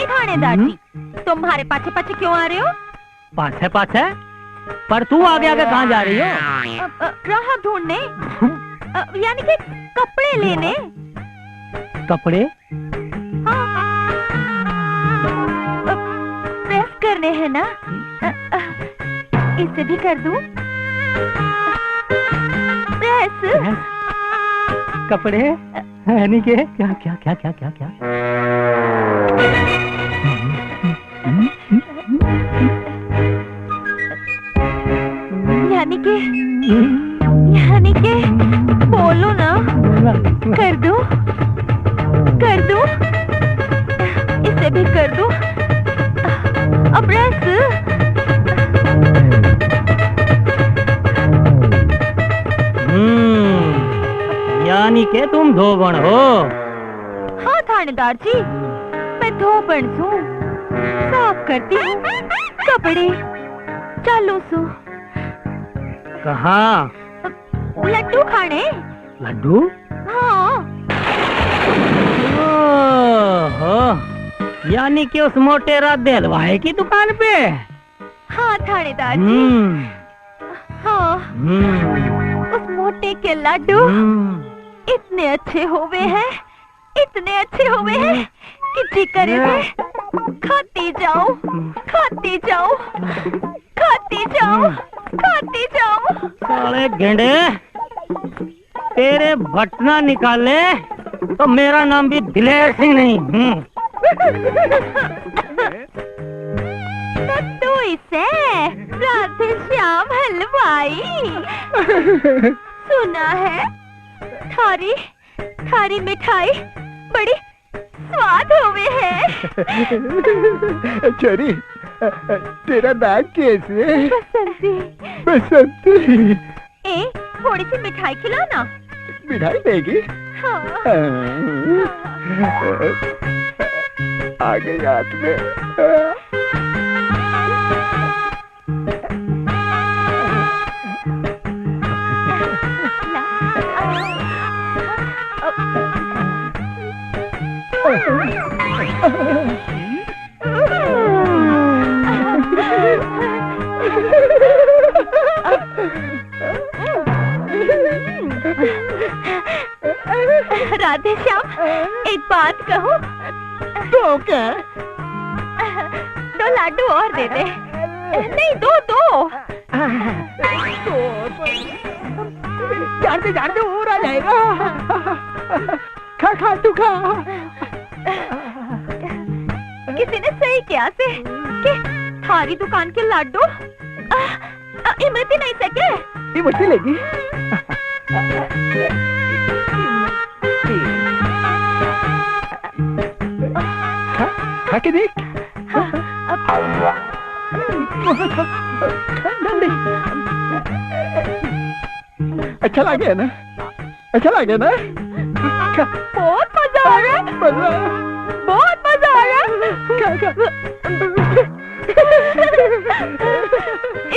थानेदार जी, तुम्हारे पाछे पाछे क्यों आ रहे हो? पाछे पाछे? पर तू आगे आगे कहाँ जा रही हो? राह ढूंढने, यानी कि कपड़े लेने। कपड़े? हाँ, प्रेस करने हैं ना। इसे भी कर दूं? प्रेस? कपड़े? यानी कि क्या क्या क्या क्या क्या क्या? यानी के बोलो ना। कर दूं? कर दूं? इसे भी कर दूं? अब प्रेस? यानी के तुम धोबन हो? हाँ थानेदार जी, मैं धोबन हूँ। साफ करती हूँ कपड़े। चालू सू। कहाँ? लड्डू खाने। लड्डू? हाँ। ओहो, यानी कि उस मोटेरा देलवाए की दुकान पे? हाँ थानेदार जी। हाँ। उस मोटे के लड्डू इतने अच्छे हुए हैं, इतने अच्छे हुए हैं कि जी करे खाती जाऊं, खाती जाऊं, खाती जाऊं, खाती जाऊं। साले गेंडे, तेरे बटना निकाले तो मेरा नाम भी दिलेर सिंह नहीं। तो इसे राधे श्याम हलवाई सुना है? थारी थारी मिठाई बड़ी स्वाद हुए है। चरी, तेरा नाम कैसे? बसंती। बसंती। ए, थोड़ी सी मिठाई खिलाना। मिठाई देगी? हाँ। आ गई हाथ में। राधे श्याम, एक बात कहूँ? तो क्या? 2 लड्डू और दे दे। नहीं, 2 जानते और आ जाएगा। खा खा तू खा। किसी ने सही किया से कि थारी दुकान के लड्डू इमरती नहीं सके। इमरती लेगी? खा के देख। अच्छा लगे ना? अच्छा लगे ना? बहुत मजा आ रहा है। बहुत मजा आ रहा है।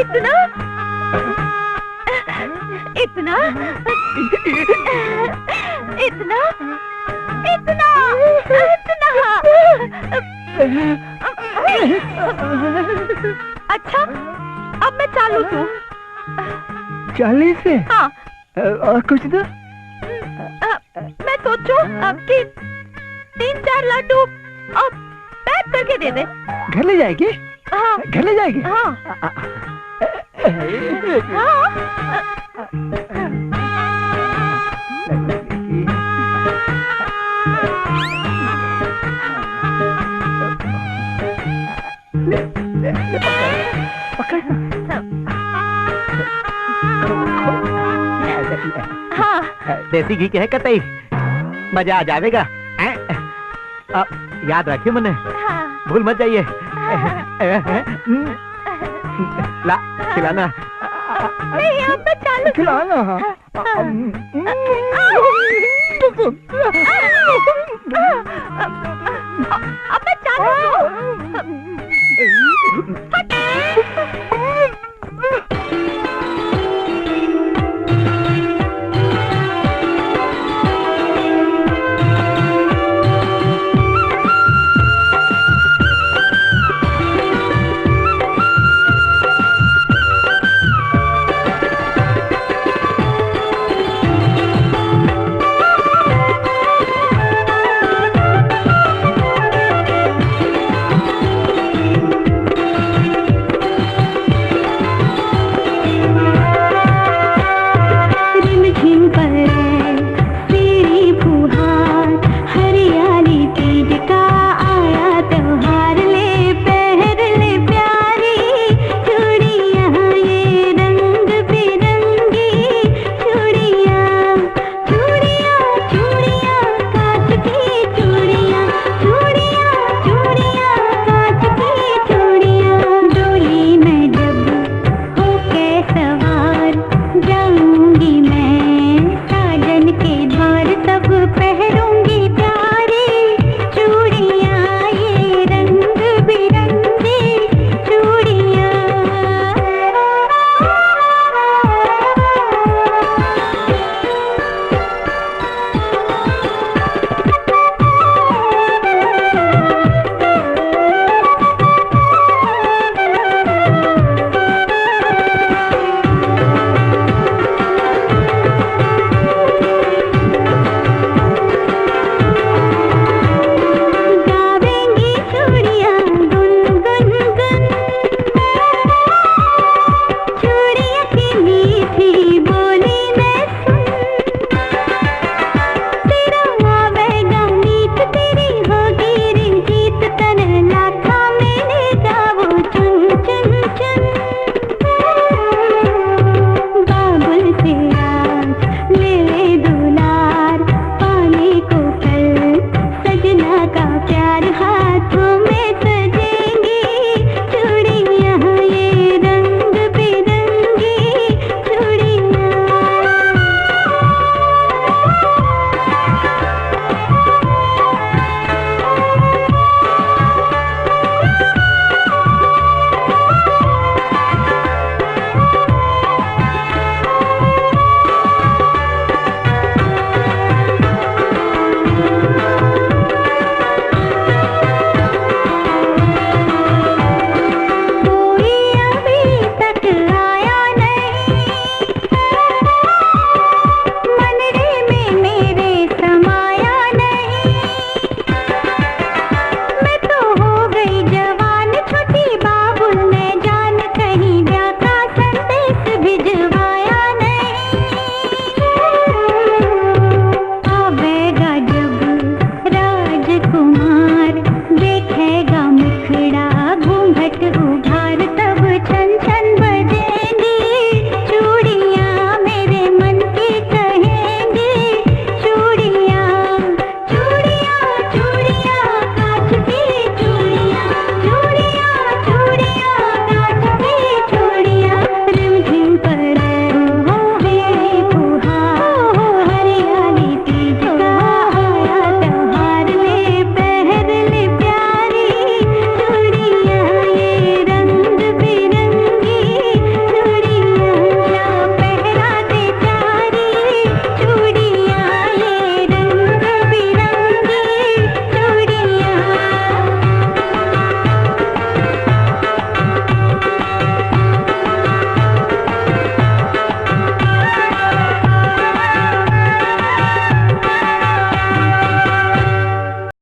इतना इतना इतना इतना अच्छा, अब मैं चालू हूँ। 40 से? हाँ। और कुछ दो? मैं सोचूं कि 3-4 लड्डू अब पैक करके दे दे। घर ले जाएगी? हाँ। घर ले जाएगी? हाँ। हाँ। देसी घी के है कतई, मजा आ जाएगा। याद रखिए मने। हाँ। भूल मत जाइए। ला खिलाना नहीं अब तो चालू खिलाना